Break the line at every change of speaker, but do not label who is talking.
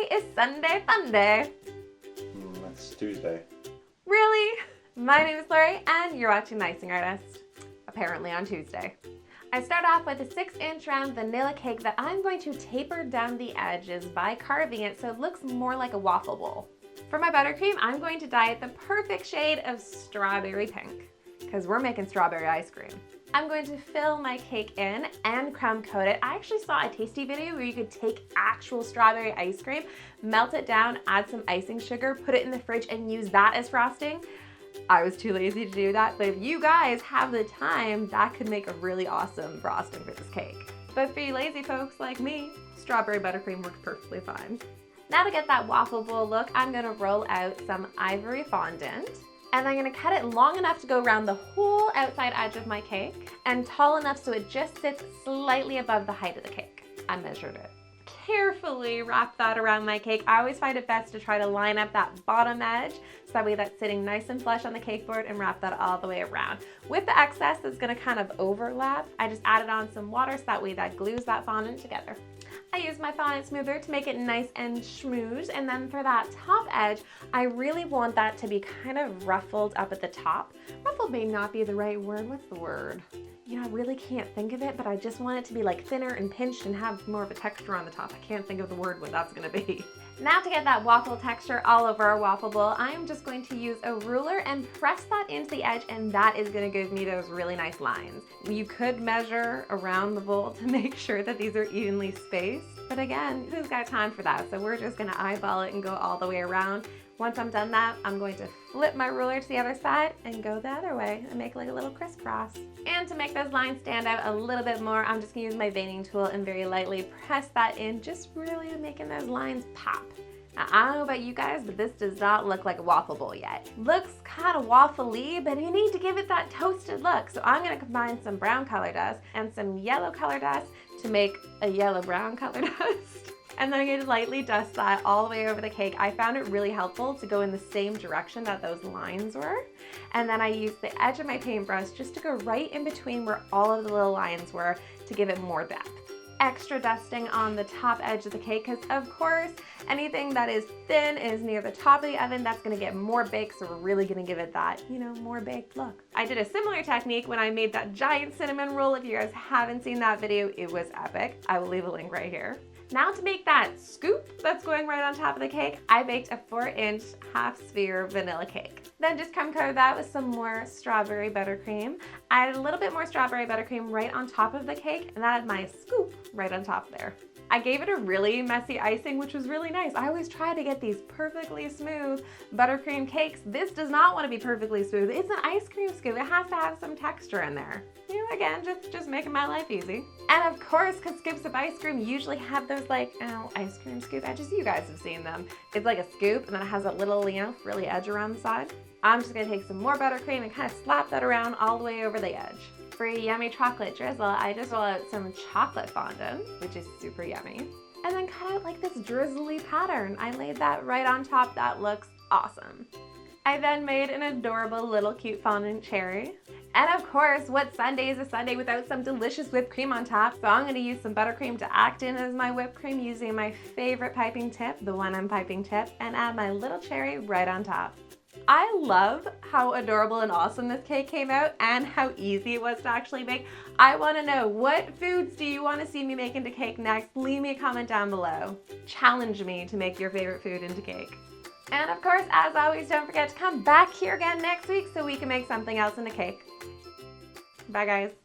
Today is Sunday Fun Day.
That's Tuesday.
Really? My name is Lori and you're watching The Icing Artist. Apparently on Tuesday. I start off with a 6-inch round vanilla cake that I'm going to taper down the edges by carving it so it looks more like a waffle bowl. For my buttercream, I'm going to dye it the perfect shade of strawberry pink because we're making strawberry ice cream. I'm going to fill my cake in and crumb coat it. I actually saw a tasty video where you could take actual strawberry ice cream, melt it down, add some icing sugar, put it in the fridge and use that as frosting. I was too lazy to do that, but if you guys have the time, that could make a really awesome frosting for this cake. But for you lazy folks like me, strawberry buttercream works perfectly fine. Now to get that waffle bowl look, I'm gonna roll out some ivory fondant. And I'm gonna cut it long enough to go around the whole outside edge of my cake and tall enough so it just sits slightly above the height of the cake. I measured it. Carefully wrap that around my cake. I always find it best to try to line up that bottom edge so that way that's sitting nice and flush on the cake board, and wrap that all the way around. With the excess that's gonna kind of overlap, I just added on some water so that way that glues that fondant together. I use my fondant smoother to make it nice and smooth, and then for that top edge, I really want that to be kind of ruffled up at the top. Ruffled may not be the right word. What's the word? You know, I really can't think of it, but I just want it to be like thinner and pinched and have more of a texture on the top. I can't think of the word what that's gonna be. Now to get that waffle texture all over our waffle bowl, I am just going to use a ruler and press that into the edge, and that is gonna give me those really nice lines. You could measure around the bowl to make sure that these are evenly spaced, but again, who's got time for that? So we're just gonna eyeball it and go all the way around. Once I'm done that, I'm going to flip my ruler to the other side and go the other way and make like a little crisscross. And to make those lines stand out a little bit more, I'm just gonna use my veining tool and very lightly press that in, just really making those lines pop. Now, I don't know about you guys, but this does not look like a waffle bowl yet. Looks kind of waffly, but you need to give it that toasted look. So I'm gonna combine some brown color dust and some yellow color dust to make a yellow-brown color dust. And then I'm going to lightly dust that all the way over the cake. I found it really helpful to go in the same direction that those lines were. And then I used the edge of my paintbrush just to go right in between where all of the little lines were to give it more depth. Extra dusting on the top edge of the cake because, of course, anything that is thin is near the top of the oven. That's going to get more baked, so we're really going to give it that, you know, more baked look. I did a similar technique when I made that giant cinnamon roll. If you guys haven't seen that video, it was epic. I will leave a link right here. Now to make that scoop that's going right on top of the cake, I baked a 4-inch half sphere vanilla cake. Then just crumb coated that with some more strawberry buttercream. I added a little bit more strawberry buttercream right on top of the cake, and added my scoop right on top there. I gave it a really messy icing, which was really nice. I always try to get these perfectly smooth buttercream cakes. This does not want to be perfectly smooth. It's an ice cream scoop. It has to have some texture in there. You know, again, just making my life easy. And of course, because scoops of ice cream usually have those like, ice cream scoop edges. You guys have seen them. It's like a scoop and then it has a little, you know, frilly edge around the side. I'm just gonna take some more buttercream and kind of slap that around all the way over the edge. For a yummy chocolate drizzle, I just roll out some chocolate fondant, which is super yummy. And then cut out like this drizzly pattern. I laid that right on top. That looks awesome. I then made an adorable little cute fondant cherry. And of course, what Sunday is a Sunday without some delicious whipped cream on top? So I'm gonna use some buttercream to act in as my whipped cream using my favorite piping tip, the 1M piping tip, and add my little cherry right on top. I love how adorable and awesome this cake came out and how easy it was to actually make. I want to know, what foods do you want to see me make into cake next? Leave me a comment down below. Challenge me to make your favorite food into cake. And of course, as always, don't forget to come back here again next week so we can make something else into cake. Bye guys.